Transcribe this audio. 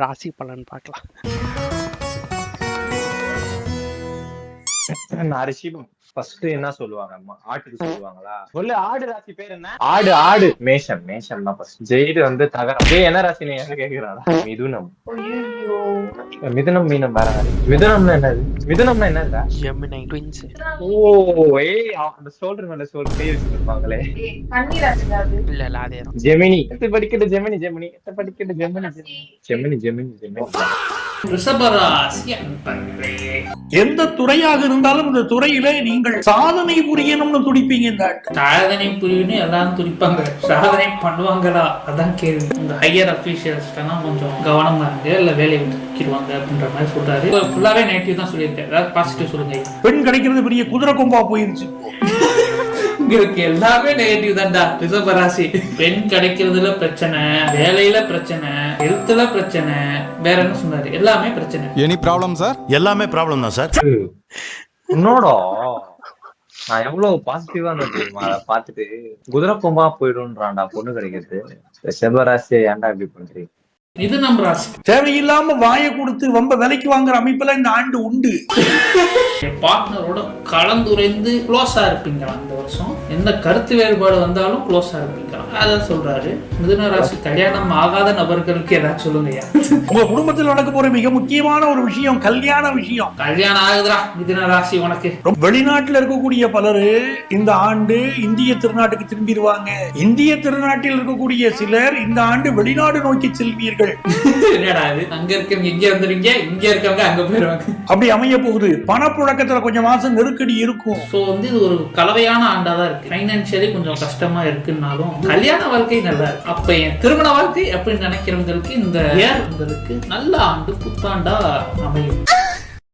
ராசி பலன் பார்க்கலாம். அரிசியும் ஃபர்ஸ்ட் என்ன சொல்லுவாங்க அம்மா? ஆட்டுக்கு சொல்லுவாங்களா? சொல்லு, ஆடு ராசி பேர் என்ன? ஆடு மேஷம். மேஷம் தான் ஃபர்ஸ்ட். ஜெயிடு வந்து தகரம். என்ன ராசி நீ என்ன கேக்குறாடா? மிதுனம். மிதுனம் மீனம் வேற மாதிரி. மிதுனம்னா என்னது? மிதுனம்னா என்னதுடா? ஜெமினி ட்வின்ஸ். ஓ ஏய், அந்த ஷோல்டர் மேல ஷோல்டர் கை வச்சிருப்பாங்களே. இல்ல இல்ல அதே தான். ஜெமினி. எத்த படிக்கட்டு ஜெமினி. எத்த படிக்கட்டு ஜெமினி. ரிஷபராசி அன்பர்களே, எந்த துறையாக இருந்தாலும் இந்த துறையில நீங்கள் சாதனை புரியணும்னு துடிப்பீங்க. இந்த சாதனை புரியணும் எல்லாரும் துடிப்பாங்க, சாதனை பண்ணுவாங்களா அதான் கேள்வி. இந்த ஹையர் அபிஷியல்ஸ் கொஞ்சம் கவனமா இருக்கு, இல்ல வேலையை விட்டுருவாங்க அப்படின்ற மாதிரி சொல்றாரு. ஃபுல்லாவே நெகட்டிவ் தான் சொல்லியிருக்கேன், ஏதாவது பாசிட்டிவ் சொல்லுங்க. பெண் கிடைக்கிறது பெரிய குதிரை கொம்பா போயிருச்சு. உங்களுக்கு எல்லாமே நெகட்டிவ் தான்டா ரிஷபராசி. பெண் கிடைக்கிறதுல பிரச்சனை, வேலையில பிரச்சனை, ஹெல்த்ல பிரச்சனை, வேற என்ன சொன்னாரு, எல்லாமே பிரச்சனை. Any problem sir? எல்லாமே ப்ராப்ளம் தான் சார். உன்னோட நான் எவ்வளவு பாசிட்டிவா தெரியுமா? அதை பார்த்துட்டு குதிரை கொம்பா போயிடும்ன்றான்டா பொண்ணு கிடைக்கிறது. ரிஷபராசி ஏன்டா இப்படி பண்றீங்க? இது நம்ம ராசி. தேவையில்லாம வாயை கொடுத்து ரொம்ப விலைக்கு வாங்குற அமைப்புல இந்த ஆண்டு உண்டு. பார்ட்னரோட கலந்துரைந்து க்ளோஸா இருப்பீங்களா இந்த வருஷம்? எந்த கருத்து வேறுபாடு வந்தாலும் க்ளோஸா இருப்பீங்களா அதான் சொல்றாரு. மிதுன ராசி கல்யாணம் ஆகாத நபர்களுக்கு ஏதாச்சும் சொல்லுங்கய்யா. உங்க குடும்பத்தில் நடக்க போற மிக முக்கியமான ஒரு விஷயம் கல்யாண விஷயம். கல்யாணம் ஆகுதுடா மிதுன ராசி உனக்கு. வெளிநாட்டுல இருக்கக்கூடிய பலரு இந்த ஆண்டு இந்திய திருநாட்டுக்கு திரும்பிடுவாங்க. இந்திய திருநாட்டில் இருக்கக்கூடிய சிலர் இந்த ஆண்டு வெளிநாடு நோக்கி செல்வீர்கள். என்னடா இது, அங்க இருக்கவங்க இங்க வந்துருங்க, இங்க இருக்கவங்க அங்க போயிருவாங்க. அப்படி அமைய போகுது. பணப்புழக்கத்துல கொஞ்சம் மாசம் நெருக்கடி இருக்கும். சோ வந்து இது ஒரு கலவையான ஆண்டா தான் இருக்கு. பைனான்சியலி கொஞ்சம் கஷ்டமா இருக்குன்னாலும் கல்யாண வாழ்க்கை நல்லா இருக்கு. அப்ப என் திருமண வாழ்க்கை அப்படின்னு நினைக்கிறவங்களுக்கு இந்த ஏர் உங்களுக்கு நல்ல ஆண்டு புத்தாண்டா அமையும்.